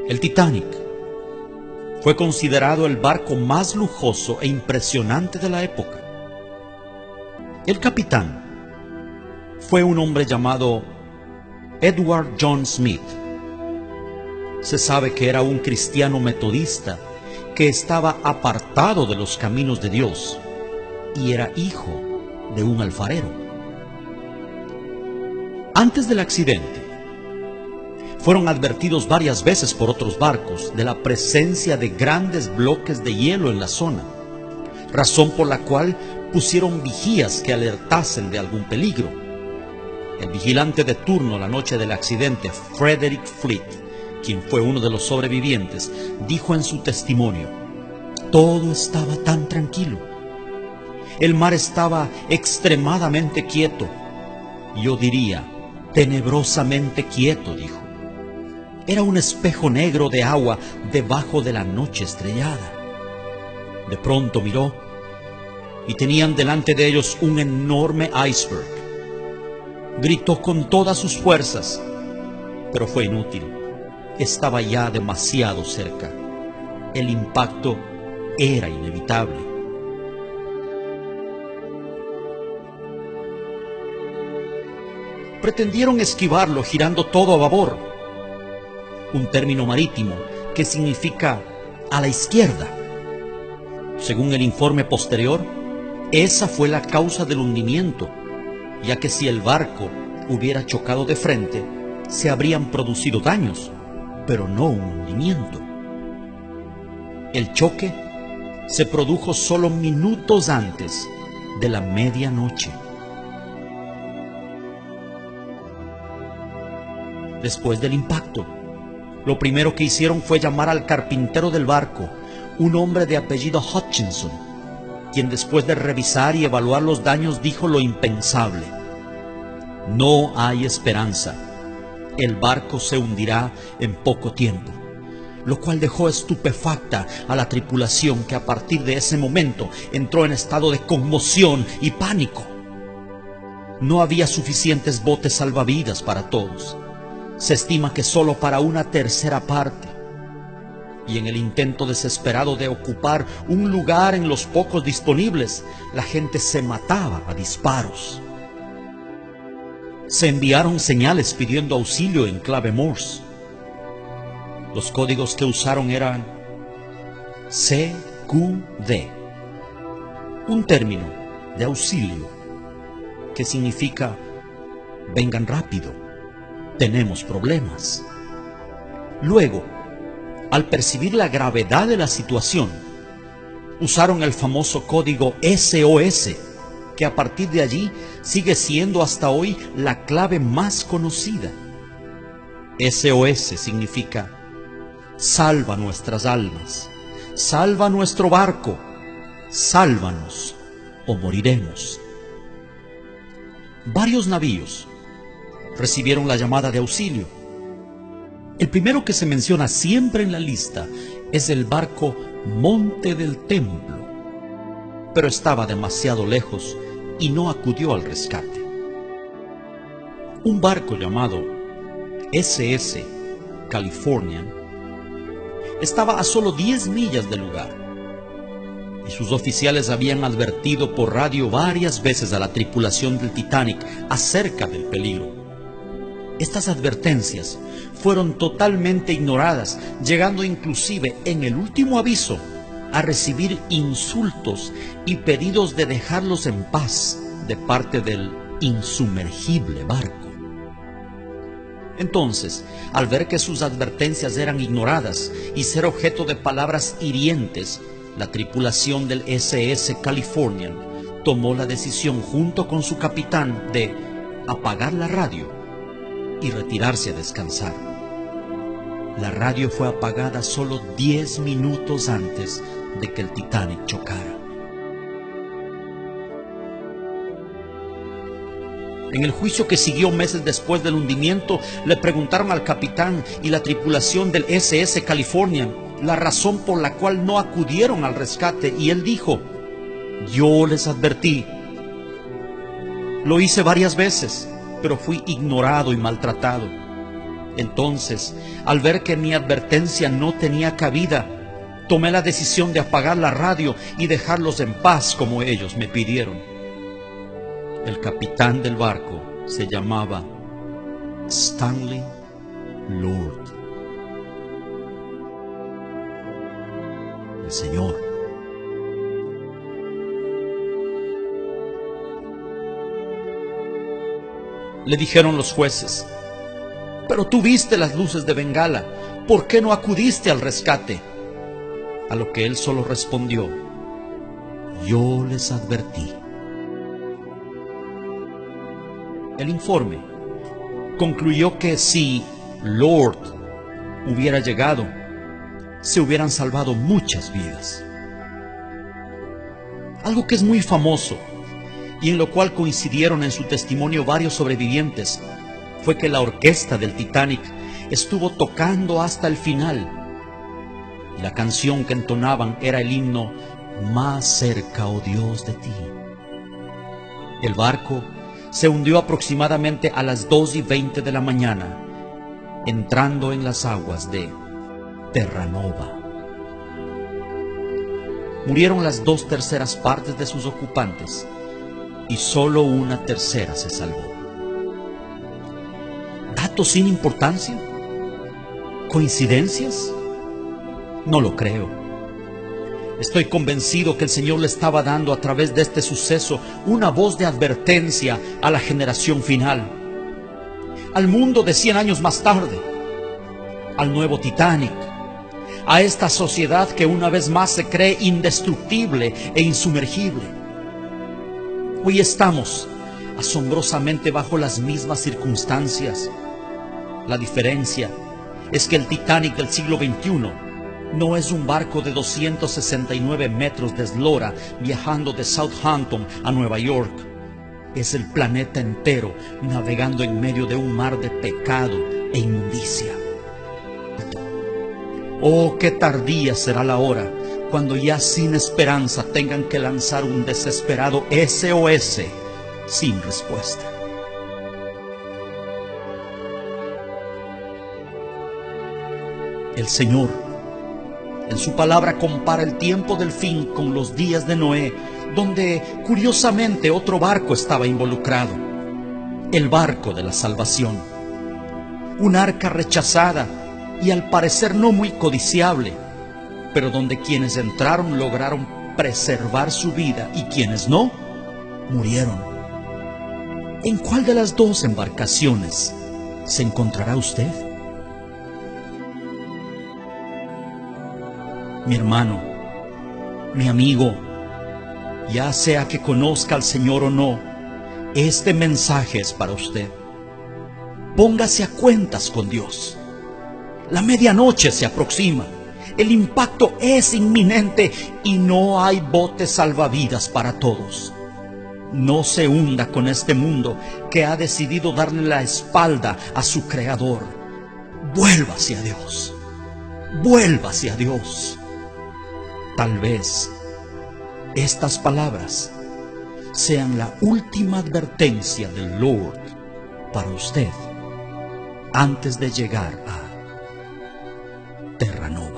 El Titanic fue considerado el barco más lujoso e impresionante de la época. El capitán fue un hombre llamado Edward John Smith. Se sabe que era un cristiano metodista que estaba apartado de los caminos de Dios y era hijo de un alfarero. Antes del accidente, fueron advertidos varias veces por otros barcos de la presencia de grandes bloques de hielo en la zona, razón por la cual pusieron vigías que alertasen de algún peligro. El vigilante de turno la noche del accidente, Frederick Fleet, quien fue uno de los sobrevivientes, dijo en su testimonio: todo estaba tan tranquilo. El mar estaba extremadamente quieto. Yo diría, tenebrosamente quieto, dijo. Era un espejo negro de agua debajo de la noche estrellada. De pronto miró y tenían delante de ellos un enorme iceberg. Gritó con todas sus fuerzas, pero fue inútil. Estaba ya demasiado cerca. El impacto era inevitable. Pretendieron esquivarlo girando todo a babor, un término marítimo que significa a la izquierda. Según el informe posterior, esa fue la causa del hundimiento, ya que si el barco hubiera chocado de frente, se habrían producido daños, pero no un hundimiento. El choque se produjo solo minutos antes de la medianoche. Después del impacto, lo primero que hicieron fue llamar al carpintero del barco, un hombre de apellido Hutchinson, quien después de revisar y evaluar los daños dijo lo impensable: no hay esperanza, el barco se hundirá en poco tiempo, lo cual dejó estupefacta a la tripulación, que a partir de ese momento entró en estado de conmoción y pánico. No había suficientes botes salvavidas para todos. Se estima que solo para una tercera parte. Y en el intento desesperado de ocupar un lugar en los pocos disponibles, la gente se mataba a disparos. Se enviaron señales pidiendo auxilio en clave Morse. Los códigos que usaron eran CQD, un término de auxilio que significa vengan rápido, tenemos problemas. Luego, al percibir la gravedad de la situación, usaron el famoso código SOS, que a partir de allí sigue siendo hasta hoy la clave más conocida. SOS significa salva nuestras almas, salva nuestro barco, sálvanos o moriremos. Varios navíos recibieron la llamada de auxilio. El primero que se menciona siempre en la lista es el barco Monte del Templo, pero estaba demasiado lejos y no acudió al rescate. Un barco llamado SS Californian estaba a solo 10 millas del lugar, y sus oficiales habían advertido por radio varias veces a la tripulación del Titanic acerca del peligro. Estas advertencias fueron totalmente ignoradas, llegando inclusive en el último aviso a recibir insultos y pedidos de dejarlos en paz de parte del insumergible barco. Entonces, al ver que sus advertencias eran ignoradas y ser objeto de palabras hirientes, la tripulación del SS Californian tomó la decisión junto con su capitán de apagar la radio y retirarse a descansar. La radio fue apagada solo 10 minutos antes de que el Titanic chocara. En el juicio que siguió meses después del hundimiento, le preguntaron al capitán y la tripulación del SS Californian la razón por la cual no acudieron al rescate, y él dijo: yo les advertí. Lo hice varias veces, pero fui ignorado y maltratado. Entonces, al ver que mi advertencia no tenía cabida, tomé la decisión de apagar la radio y dejarlos en paz como ellos me pidieron. El capitán del barco se llamaba Stanley Lord. El Señor le dijeron los jueces: pero tú viste las luces de Bengala, ¿por qué no acudiste al rescate? A lo que él solo respondió: yo les advertí. El informe concluyó que si Lord hubiera llegado, se hubieran salvado muchas vidas. Algo que es muy famoso y en lo cual coincidieron en su testimonio varios sobrevivientes fue que la orquesta del Titanic estuvo tocando hasta el final. Y la canción que entonaban era el himno Más cerca, oh Dios, de ti. El barco se hundió aproximadamente a las 2:20 de la mañana, entrando en las aguas de Terranova. Murieron las 2/3 partes de sus ocupantes y solo 1/3 se salvó. ¿Datos sin importancia? ¿Coincidencias? No lo creo. Estoy convencido que el Señor le estaba dando a través de este suceso una voz de advertencia a la generación final, al mundo de 100 años más tarde, al nuevo Titanic, a esta sociedad que una vez más se cree indestructible e insumergible. Hoy estamos asombrosamente bajo las mismas circunstancias. La diferencia es que el Titanic del siglo XXI no es un barco de 269 metros de eslora viajando de Southampton a Nueva York. Es el planeta entero navegando en medio de un mar de pecado e inmundicia. Oh, qué tardía será la hora cuando ya sin esperanza tengan que lanzar un desesperado SOS sin respuesta. El Señor en su palabra compara el tiempo del fin con los días de Noé, donde curiosamente otro barco estaba involucrado, el barco de la salvación. Un arca rechazada y al parecer no muy codiciable, pero donde quienes entraron lograron preservar su vida y quienes no, murieron. ¿En cuál de las dos embarcaciones se encontrará usted? Mi hermano, mi amigo, ya sea que conozca al Señor o no, este mensaje es para usted. Póngase a cuentas con Dios. La medianoche se aproxima, el impacto es inminente y no hay botes salvavidas para todos. No se hunda con este mundo que ha decidido darle la espalda a su Creador. Vuélvase a Dios. Vuélvase a Dios. Tal vez estas palabras sean la última advertencia del Lord para usted antes de llegar a Terranova.